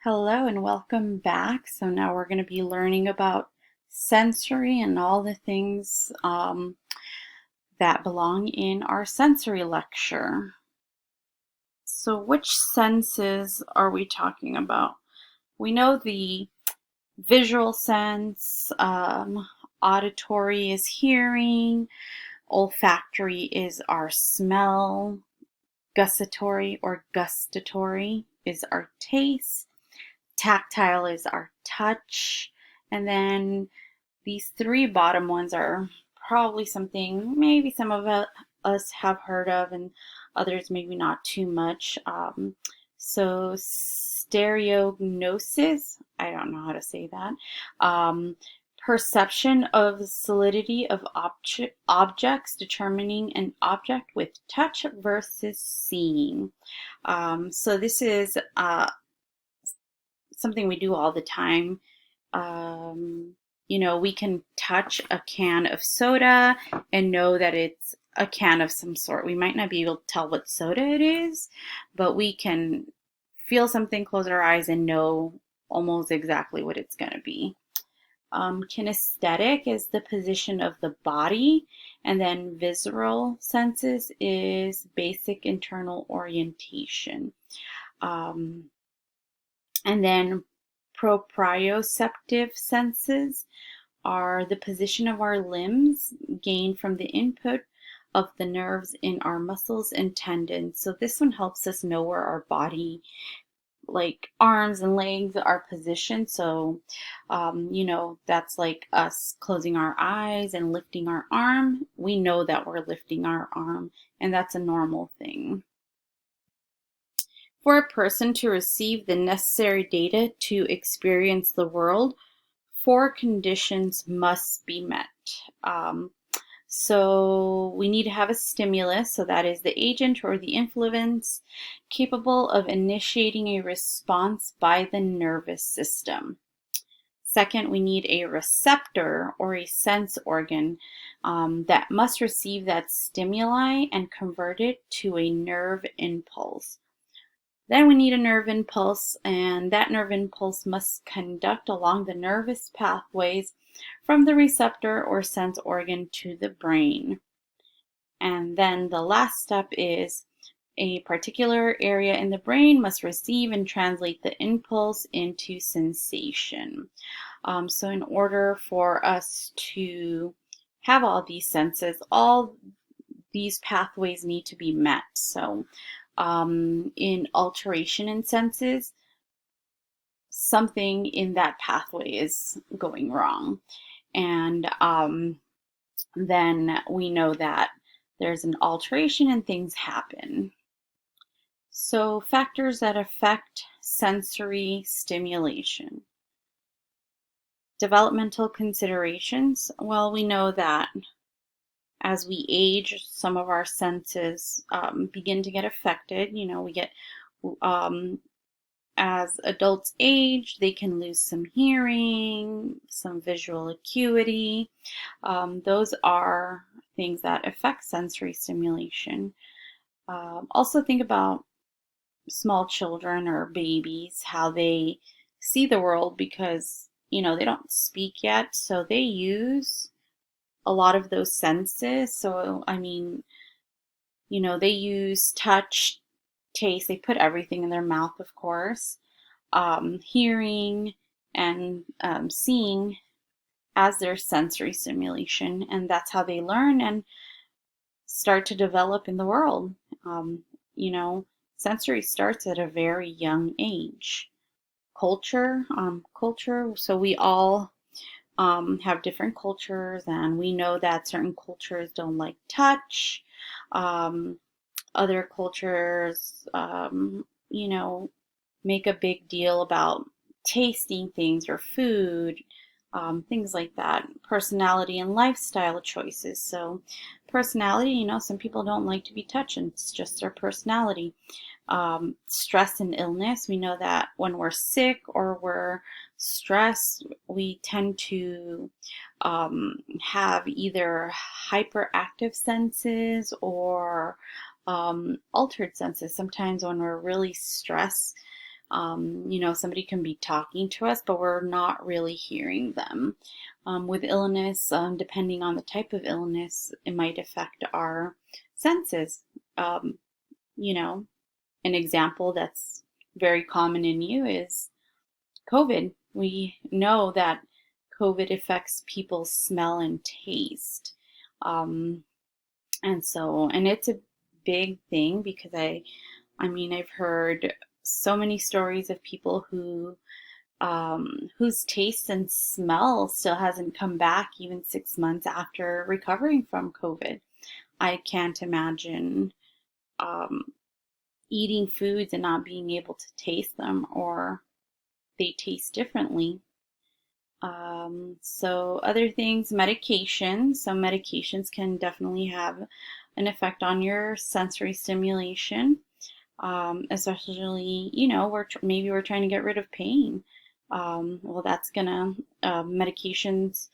Hello and welcome back. So now we're going to be learning about sensory and all the things that belong in our sensory lecture. So which senses are we talking about? We know the visual sense, auditory is hearing, olfactory is our smell, gustatory or gustatory is our taste, tactile is our touch, and then these three bottom ones are probably something maybe some of us have heard of and others maybe not too much. So stereognosis, I don't know how to say that. Perception of the solidity of objects, determining an object with touch versus seeing. So this is something we do all the time. We can touch a can of soda and know that it's a can of some sort. We might not be able to tell what soda it is, but we can feel something, close our eyes, and know almost exactly what it's going to be. Kinesthetic is the position of the body, and then visceral senses is basic internal orientation. And then proprioceptive senses are the position of our limbs gained from the input of the nerves in our muscles and tendons. So this one helps us know where our body, like arms and legs, are positioned. So, that's like us closing our eyes and lifting our arm. We know that we're lifting our arm, and that's a normal thing. For a person to receive the necessary data to experience the world, four conditions must be met. So we need to have a stimulus, so that is the agent or the influence capable of initiating a response by the nervous system. Second, we need a receptor or a sense organ that must receive that stimuli and convert it to a nerve impulse. Then we need a nerve impulse, and that nerve impulse must conduct along the nervous pathways from the receptor or sense organ to the brain. And then the last step is a particular area in the brain must receive and translate the impulse into sensation. So in order for us to have all these senses, all these pathways need to be met. So in alteration in senses, something in that pathway is going wrong. And then we know that there's an alteration and things happen. So factors that affect sensory stimulation. Developmental considerations. Well, we know that as we age, some of our senses begin to get affected. We get, as adults age, they can lose some hearing, some visual acuity. Those are things that affect sensory stimulation. Also think about small children or babies, how they see the world because, they don't speak yet, so they use a lot of those senses. So, they use touch, taste, they put everything in their mouth, of course, hearing and seeing as their sensory stimulation, and that's how they learn and start to develop in the world. Sensory starts at a very young age. Culture, so we all have different cultures, and we know that certain cultures don't like touch. Other cultures, make a big deal about tasting things or food, things like that. Personality and lifestyle choices. So, personality, some people don't like to be touched, and it's just their personality. Stress and illness. We know that when we're sick or we're stressed, we tend to have either hyperactive senses or altered senses. Sometimes when we're really stressed, Somebody can be talking to us, but we're not really hearing them. With illness, depending on the type of illness, it might affect our senses. Um, you know, an example that's very common in you is COVID. We know that COVID affects people's smell and taste. Um, and it's a big thing because I've heard so many stories of people whose taste and smell still hasn't come back even 6 months after recovering from COVID. I can't imagine um, eating foods and not being able to taste them, or they taste differently. So other things, medications. Some medications can definitely have an effect on your sensory stimulation, especially, maybe we're trying to get rid of pain. Well, that's gonna, medications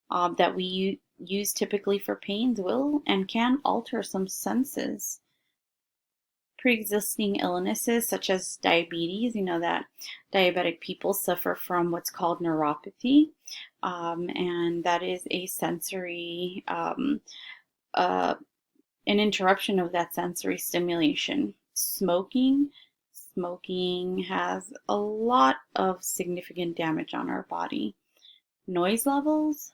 that we use typically for pains will and can alter some senses. Pre-existing illnesses such as diabetes, that diabetic people suffer from what's called neuropathy, and that is a sensory, uh, an interruption of that sensory stimulation. Smoking has a lot of significant damage on our body. Noise levels,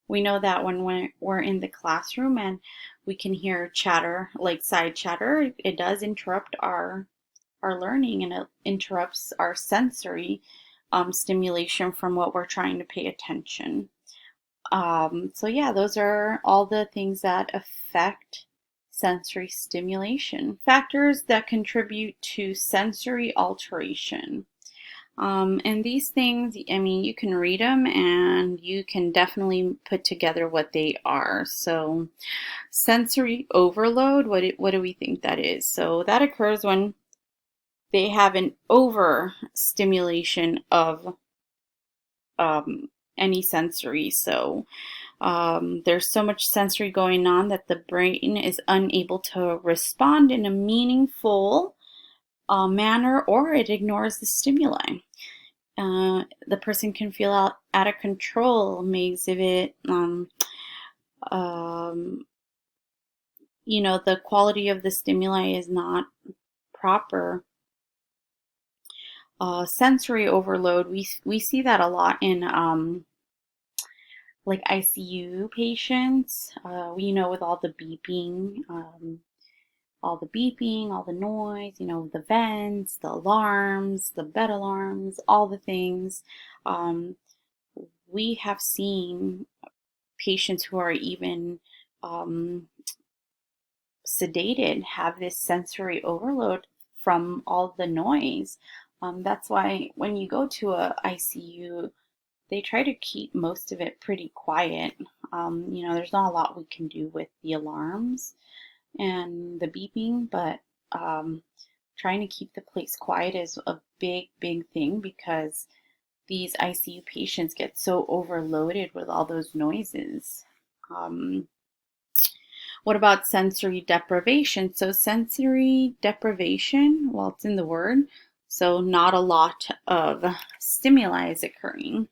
we know that when we're in the classroom and we can hear chatter, like side chatter, it does interrupt our learning, and it interrupts our sensory stimulation from what we're trying to pay attention. So yeah, those are all the things that affect sensory stimulation. Factors that contribute to sensory alteration. And these things, you can read them and you can definitely put together what they are. So sensory overload, what do we think that is? So that occurs when they have an overstimulation of any sensory. So there's so much sensory going on that the brain is unable to respond in a meaningful manner, or it ignores the stimuli. The person can feel out of control, may exhibit, the quality of the stimuli is not proper. Sensory overload, we see that a lot in like ICU patients, with all the beeping, all the noise, the vents, the alarms, the bed alarms, all the things. We have seen patients who are even sedated have this sensory overload from all the noise. That's why when you go to a ICU, they try to keep most of it pretty quiet. There's not a lot we can do with the alarms and the beeping, but trying to keep the place quiet is a big, big thing because these ICU patients get so overloaded with all those noises. What about sensory deprivation? So sensory deprivation, well, it's in the word, so not a lot of stimuli is occurring.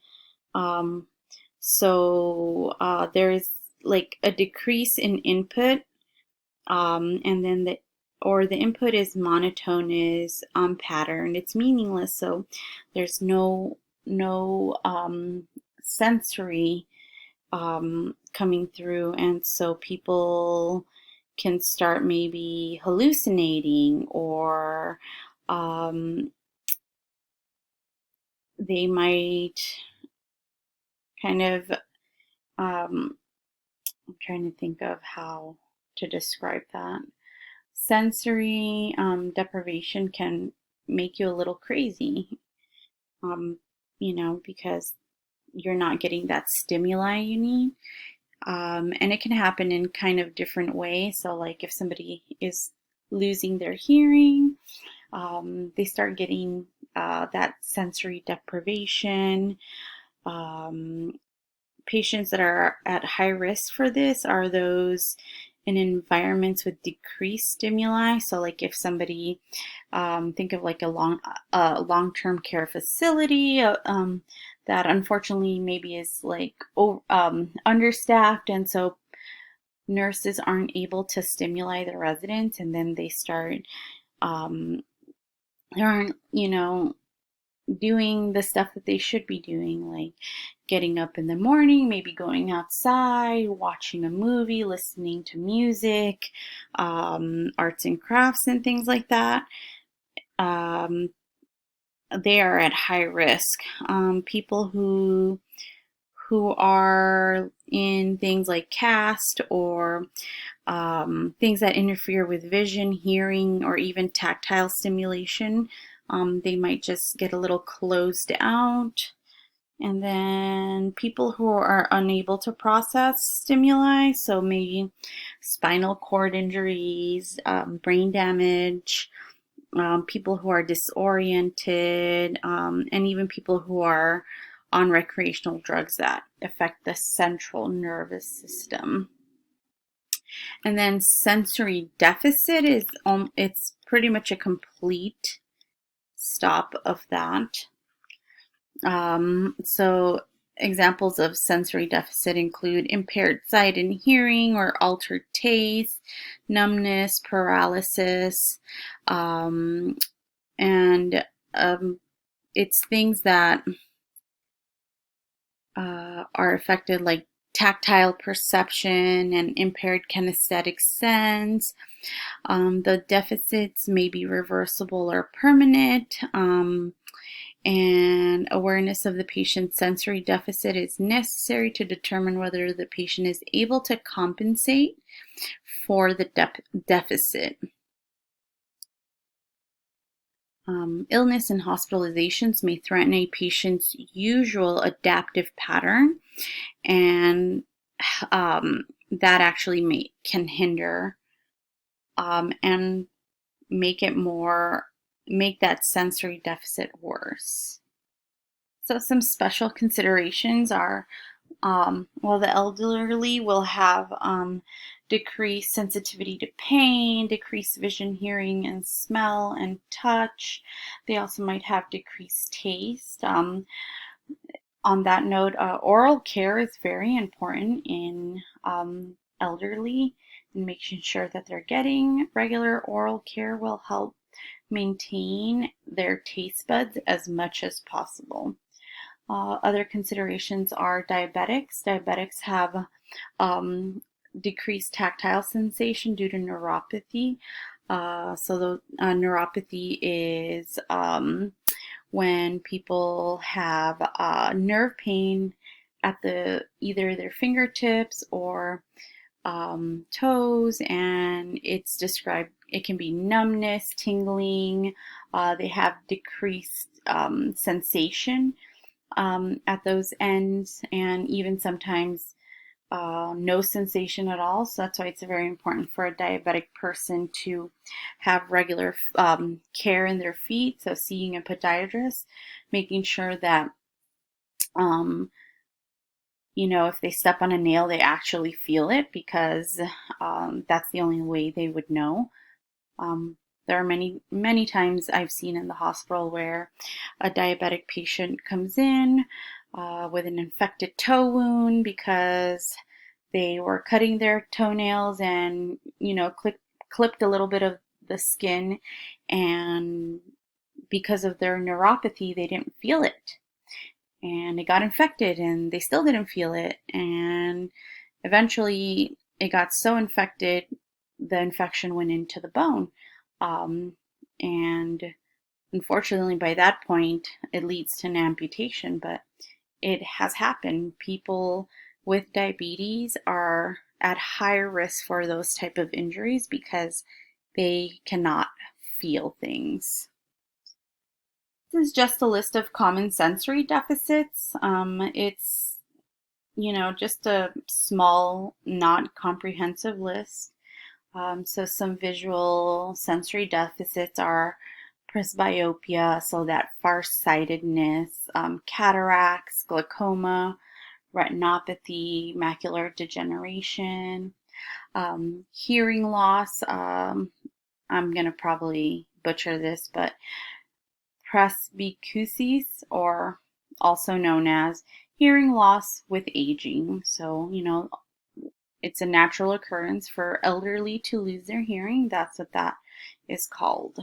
There is like a decrease in input, and then the input is monotonous, patterned. It's meaningless. So there's no sensory coming through, and so people can start maybe hallucinating, or they might kind of I'm trying to think of how to describe that. Sensory deprivation can make you a little crazy, because you're not getting that stimuli you need. And it can happen in kind of different ways. So like if somebody is losing their hearing, they start getting that sensory deprivation. Patients that are at high risk for this are those in environments with decreased stimuli. So like if somebody, think of like a long-term care facility that unfortunately maybe is like understaffed, and so nurses aren't able to stimulate the residents, and then they start, um, they aren't, doing the stuff that they should be doing, like getting up in the morning, maybe going outside, watching a movie, listening to music, arts and crafts, and things like that. Um, they are at high risk. People who are in things like cast or things that interfere with vision, hearing, or even tactile stimulation. They might just get a little closed out. And then people who are unable to process stimuli, so maybe spinal cord injuries, brain damage, people who are disoriented, and even people who are on recreational drugs that affect the central nervous system. And then sensory deficit is it's pretty much a complete stop of that. So examples of sensory deficit include impaired sight and hearing, or altered taste, numbness, paralysis, and it's things that are affected, like tactile perception and impaired kinesthetic sense. The deficits may be reversible or permanent, and awareness of the patient's sensory deficit is necessary to determine whether the patient is able to compensate for the deficit. Illness and hospitalizations may threaten a patient's usual adaptive pattern, and that actually can hinder and make that sensory deficit worse. So some special considerations are, the elderly will have decreased sensitivity to pain, decreased vision, hearing, and smell and touch. They also might have decreased taste. On that note, oral care is very important in elderly, and making sure that they're getting regular oral care will help maintain their taste buds as much as possible. Other considerations are diabetics. Diabetics have decreased tactile sensation due to neuropathy. So the neuropathy is when people have nerve pain at either their fingertips or toes, and it's described, it can be numbness, tingling. They have decreased sensation at those ends, and even sometimes no sensation at all. So that's why it's very important for a diabetic person to have regular care in their feet. So seeing a podiatrist, making sure that if they step on a nail, they actually feel it, because that's the only way they would know. There are many times I've seen in the hospital where a diabetic patient comes in with an infected toe wound because they were cutting their toenails and, clipped a little bit of the skin, and because of their neuropathy, they didn't feel it. And it got infected and they still didn't feel it. And eventually it got so infected, the infection went into the bone. And unfortunately, by that point, it leads to an amputation, but it has happened. People with diabetes are at higher risk for those type of injuries because they cannot feel things. This is just a list of common sensory deficits. It's, just a small, not comprehensive list. So some visual sensory deficits are presbyopia, so that farsightedness, cataracts, glaucoma, retinopathy, macular degeneration. Hearing loss, I'm going to probably butcher this, but presbycusis, or also known as hearing loss with aging. So, it's a natural occurrence for elderly to lose their hearing. That's what that is called.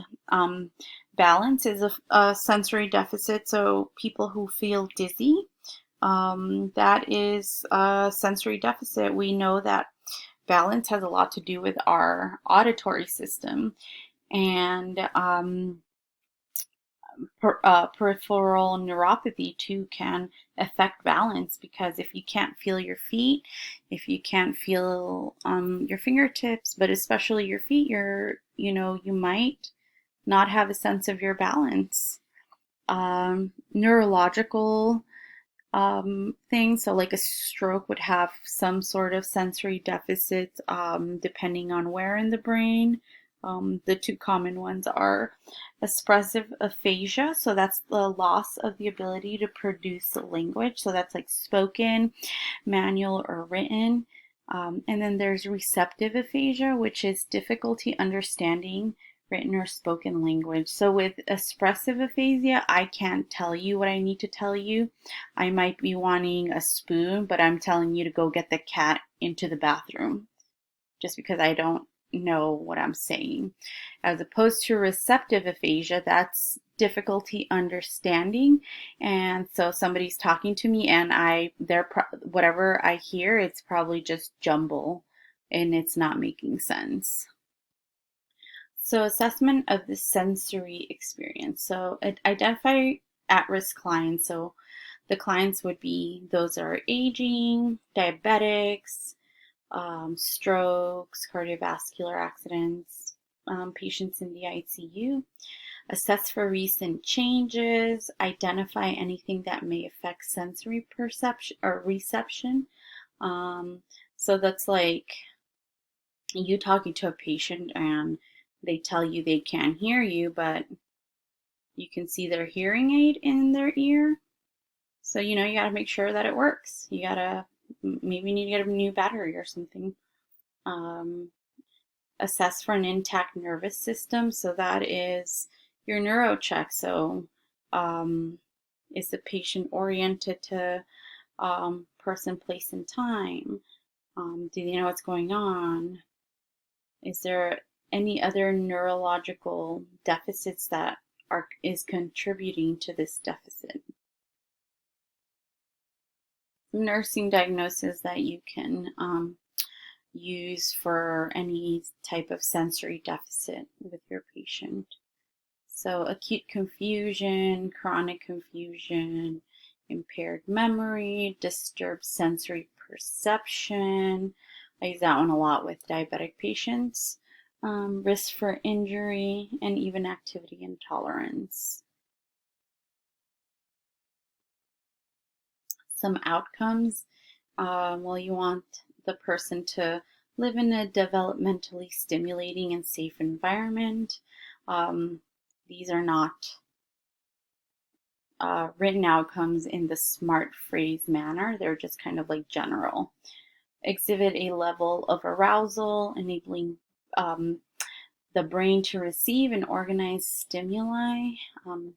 Balance is a sensory deficit. So people who feel dizzy, that is a sensory deficit. We know that balance has a lot to do with our auditory system, and peripheral neuropathy too can affect balance, because if you can't feel your feet, if you can't feel your fingertips, but especially your feet, you might not have a sense of your balance. Neurological things, so like a stroke would have some sort of sensory deficit, depending on where in the brain. The two common ones are expressive aphasia, so that's the loss of the ability to produce language, so that's like spoken, manual, or written. And then there's receptive aphasia, which is difficulty understanding written or spoken language. So with expressive aphasia, I can't tell you what I need to tell you. I might be wanting a spoon, but I'm telling you to go get the cat into the bathroom just because I don't know what I'm saying. As opposed to receptive aphasia, that's difficulty understanding. And so somebody's talking to me and whatever I hear, it's probably just jumble and it's not making sense. So assessment of the sensory experience. So identify at-risk clients. So the clients would be those that are aging, diabetics, strokes, cardiovascular accidents, patients in the ICU. Assess for recent changes. Identify anything that may affect sensory perception or reception. So that's like you talking to a patient and they tell you they can't hear you, but you can see their hearing aid in their ear. So, you got to make sure that it works. Maybe need to get a new battery or something. Assess for an intact nervous system. So that is your neuro check. So, is the patient oriented to person, place, and time? Do they know what's going on? Is there any other neurological deficits that is contributing to this deficit? Nursing diagnosis that you can use for any type of sensory deficit with your patient. So acute confusion, chronic confusion, impaired memory, disturbed sensory perception. I use that one a lot with diabetic patients. Risk for injury, and even activity intolerance. Some outcomes. Well, you want the person to live in a developmentally stimulating and safe environment. These are not written outcomes in the smart phrase manner. They're just kind of like general. Exhibit a level of arousal, enabling the brain to receive and organize stimuli,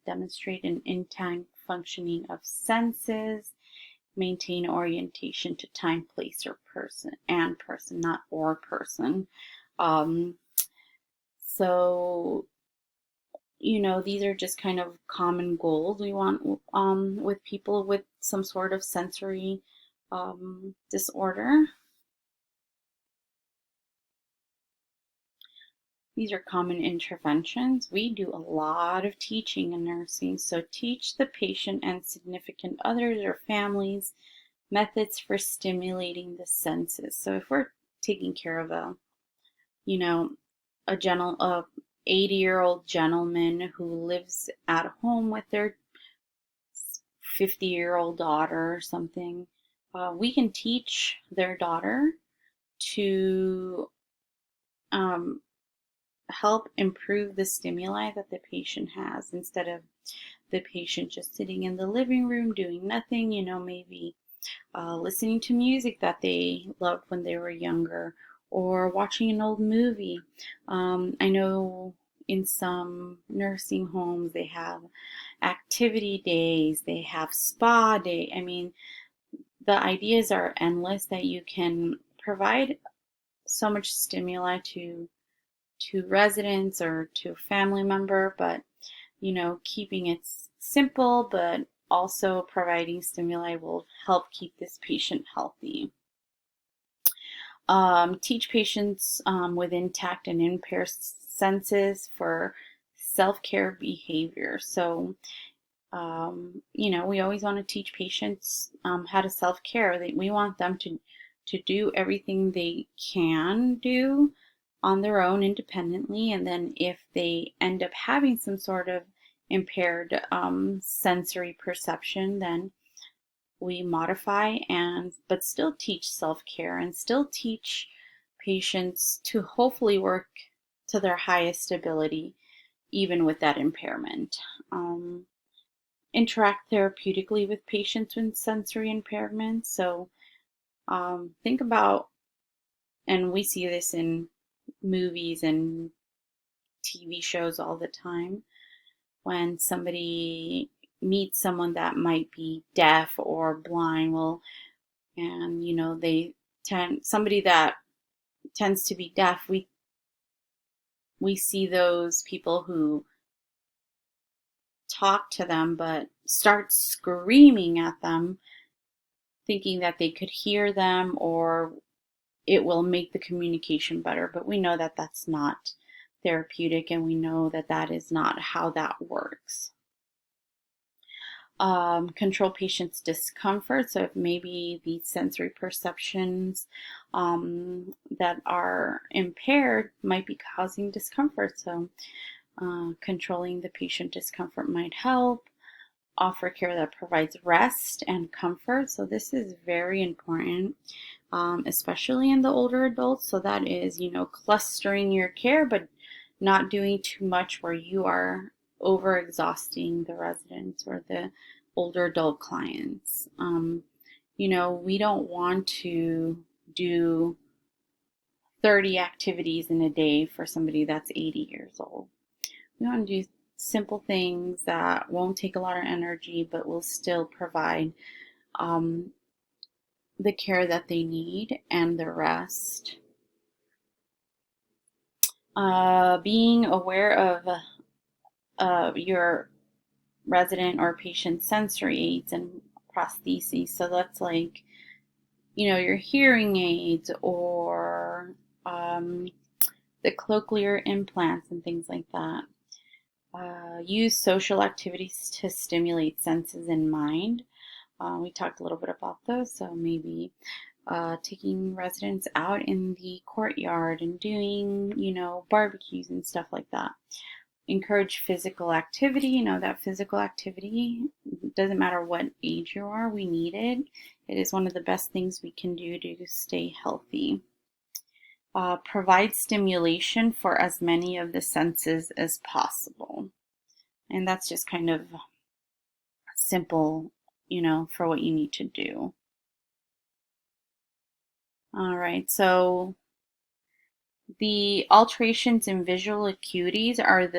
demonstrate an intact functioning of senses, maintain orientation to time, place, or person, not or person. So, these are just kind of common goals we want with people with some sort of sensory disorder. These are common interventions. We do a lot of teaching in nursing. So teach the patient and significant others or families methods for stimulating the senses. So if we're taking care of a 80-year-old gentleman who lives at home with their 50-year-old daughter or something, we can teach their daughter to help improve the stimuli that the patient has, instead of the patient just sitting in the living room doing nothing, maybe listening to music that they loved when they were younger, or watching an old movie. I know in some nursing homes they have activity days, they have spa day. I mean, the ideas are endless that you can provide so much stimuli to residents or to a family member, but keeping it simple, but also providing stimuli will help keep this patient healthy. Teach patients with intact and impaired senses for self-care behavior. So, we always want to teach patients how to self-care. We want them to do everything they can do on their own independently. And then if they end up having some sort of impaired sensory perception, then we modify but still teach self-care and still teach patients to hopefully work to their highest ability, even with that impairment. Interact therapeutically with patients with sensory impairments. So think about, and we see this in movies and TV shows all the time, when somebody meets someone that might be deaf or blind, and somebody that tends to be deaf, we see those people who talk to them but start screaming at them, thinking that they could hear them or it will make the communication better. But we know that that's not therapeutic, and we know that that is not how that works. Control patients' discomfort. So if maybe the sensory perceptions that are impaired might be causing discomfort. So controlling the patient discomfort might help. Offer care that provides rest and comfort. So this is very important, especially in the older adults. So that is, clustering your care, but not doing too much where you are over exhausting the residents or the older adult clients. We don't want to do 30 activities in a day for somebody that's 80 years old. We want to do simple things that won't take a lot of energy, but will still provide the care that they need and the rest. Being aware of your resident or patient sensory aids and prostheses. So that's like, your hearing aids or the cochlear implants and things like that. Use social activities to stimulate senses and mind. We talked a little bit about those, so maybe taking residents out in the courtyard and doing, barbecues and stuff like that. Encourage physical activity. That physical activity, doesn't matter what age you are, we need it. It is one of the best things we can do to stay healthy. Provide stimulation for as many of the senses as possible. And that's just kind of simple, for what you need to do. All right, so the alterations in visual acuities are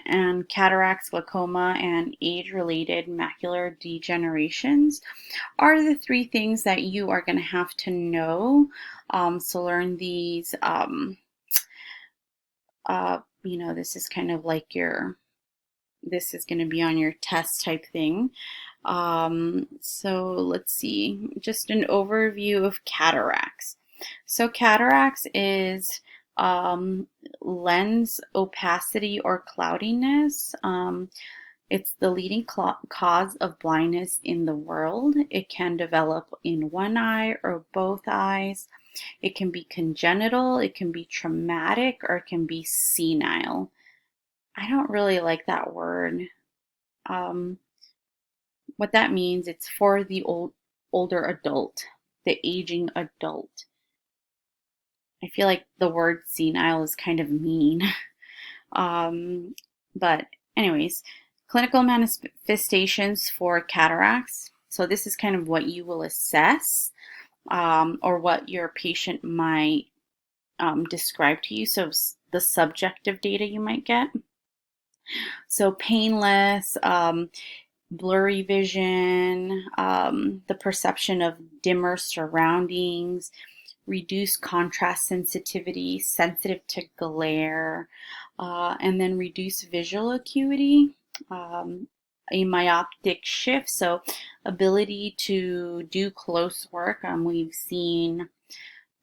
and cataracts, glaucoma, and age-related macular degenerations are the three things that you are going to have to know. So learn these. This is kind of like this is going to be on your test type thing. So let's see, just an overview of cataracts. So cataracts is lens opacity or cloudiness. It's the leading cause of blindness in the world. It can develop in one eye or both eyes. It can be congenital, it can be traumatic, or it can be senile. I don't really like that word. What that means, it's for the older adult, the aging adult. I feel like the word senile is kind of mean. But anyways, clinical manifestations for cataracts. So this is kind of what you will assess, or what your patient might describe to you. So the subjective data you might get. So painless, blurry vision, the perception of dimmer surroundings, reduced contrast sensitivity, sensitive to glare, and then reduced visual acuity, a myopic shift, so ability to do close work. We've seen,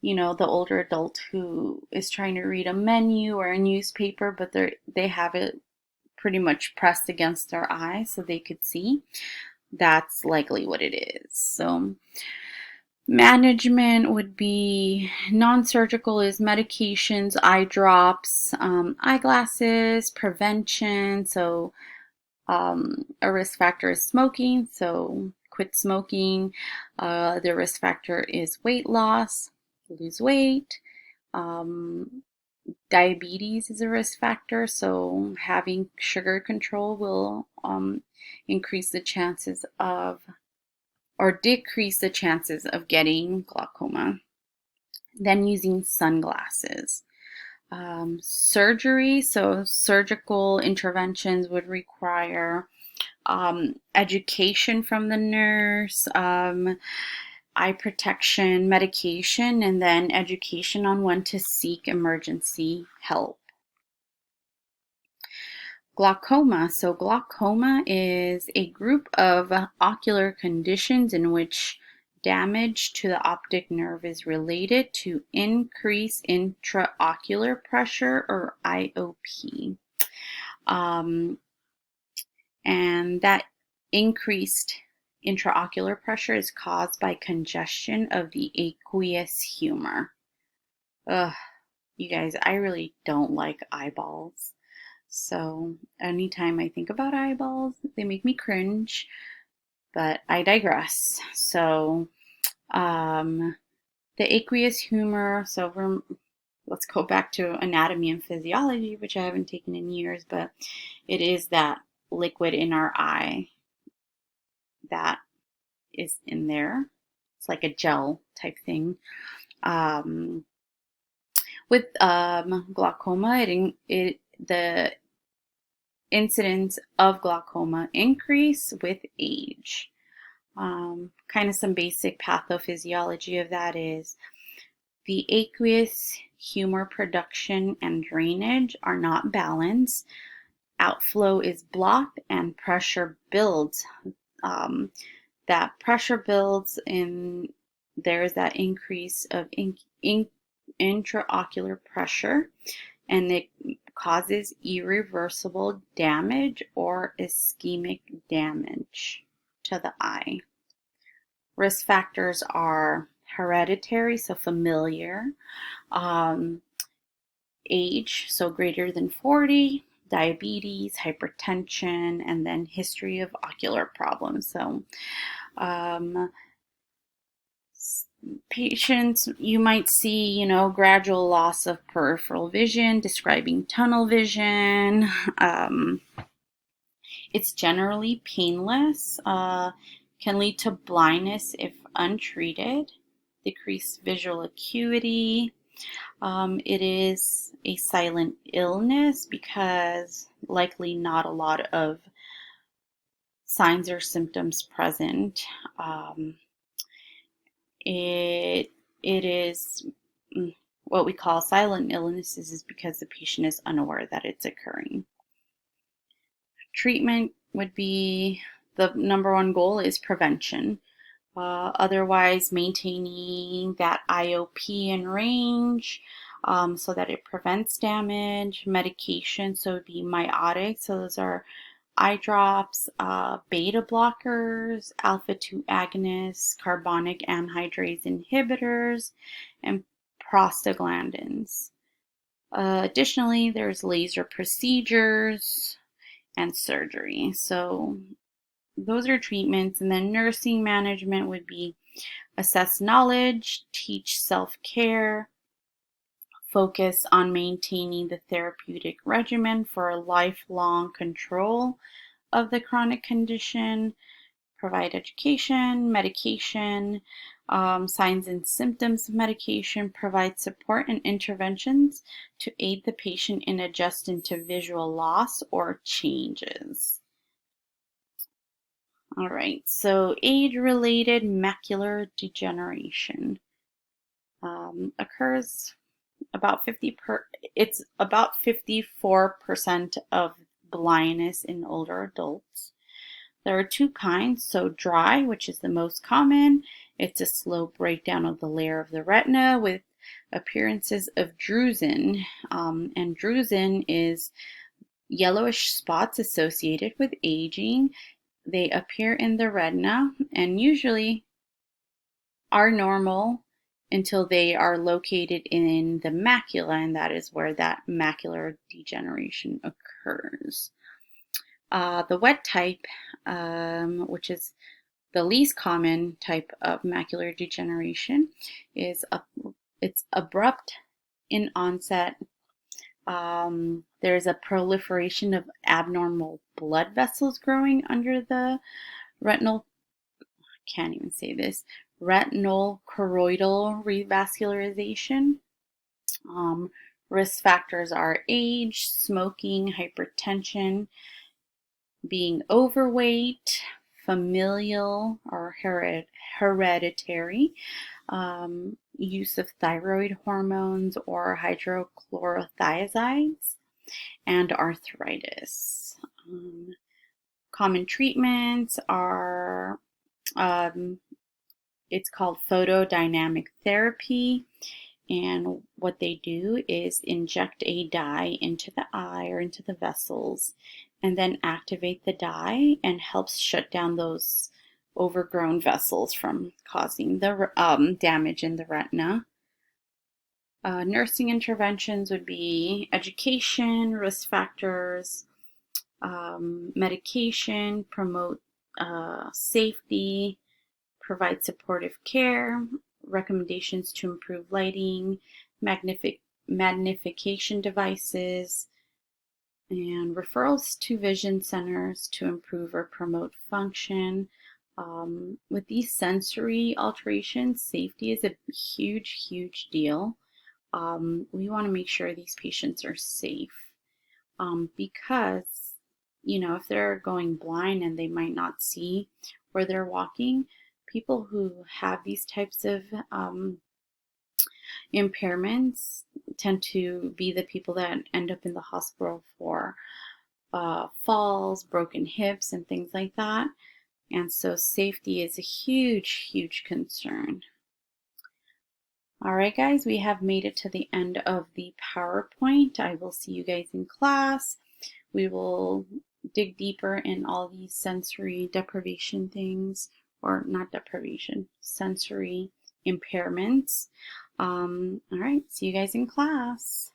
the older adult who is trying to read a menu or a newspaper, but they have it pretty much pressed against their eye so they could see. That's likely what it is. So management would be non-surgical is medications, eye drops, eyeglasses, prevention. So a risk factor is smoking, so quit smoking. The risk factor is weight loss, lose weight. Diabetes is a risk factor, so having sugar control will increase the chances of, or decrease the chances of getting glaucoma. Then using sunglasses. Surgery, so surgical interventions would require education from the nurse, eye protection, medication, and then education on when to seek emergency help. Glaucoma. So glaucoma is a group of ocular conditions in which damage to the optic nerve is related to increased intraocular pressure, or IOP. And that increased intraocular pressure is caused by congestion of the aqueous humor. Ugh, you guys, I really don't like eyeballs. So anytime I think about eyeballs, they make me cringe, but I digress. So the aqueous humor, so let's go back to anatomy and physiology, which I haven't taken in years, but it is that liquid in our eye that is in there. It's like a gel type thing. With glaucoma, the incidence of glaucoma increase with age. Kind of some basic pathophysiology of that is the aqueous humor production and drainage are not balanced. Outflow is blocked and pressure builds. That pressure builds and there's that increase of intraocular pressure, and it causes irreversible damage or ischemic damage to the eye. Risk factors are hereditary, so familiar, age, so greater than 40, diabetes, hypertension, and then history of ocular problems. So patients, you might see, gradual loss of peripheral vision, describing tunnel vision. It's generally painless, can lead to blindness if untreated, decreased visual acuity. It is a silent illness because likely not a lot of signs or symptoms present. It is what we call silent illnesses is because the patient is unaware that it's occurring. Treatment would be, the number one goal is prevention. Otherwise, maintaining that IOP in range so that it prevents damage. Medication, so it would be miotic, so those are eye drops, beta blockers, alpha-2 agonists, carbonic anhydrase inhibitors, and prostaglandins. Additionally, there's laser procedures and surgery. So those are treatments. And then nursing management would be assess knowledge, teach self-care, focus on maintaining the therapeutic regimen for a lifelong control of the chronic condition, provide education, medication, Signs and symptoms of medication, provide support and interventions to aid the patient in adjusting to visual loss or changes. All right, so age-related macular degeneration occurs about it's about 54% of blindness in older adults. There are two kinds. So dry, which is the most common, it's a slow breakdown of the layer of the retina with appearances of drusen. And drusen is yellowish spots associated with aging. They appear in the retina and usually are normal until they are located in the macula, and that is where that macular degeneration occurs. The wet type, which is the least common type of macular degeneration, it's abrupt in onset. There's a proliferation of abnormal blood vessels growing under the retinal, can't even say this, retinal choroidal revascularization. Risk factors are age, smoking, hypertension, being overweight, familial or hereditary, use of thyroid hormones or hydrochlorothiazides, and arthritis. Common treatments are, it's called photodynamic therapy. And what they do is inject a dye into the eye or into the vessels and then activate the dye and helps shut down those overgrown vessels from causing the damage in the retina. Nursing interventions would be education, risk factors, medication, promote safety, provide supportive care, recommendations to improve lighting, magnification devices, and referrals to vision centers to improve or promote function. With these sensory alterations, safety is a huge, huge deal. We want to make sure these patients are safe because, if they're going blind and they might not see where they're walking, people who have these types of impairments tend to be the people that end up in the hospital for falls, broken hips, and things like that. And so safety is a huge, huge concern. All right, guys, we have made it to the end of the PowerPoint. I will see you guys in class. We will dig deeper in all these sensory deprivation things, or not deprivation, sensory impairments. All right, see you guys in class.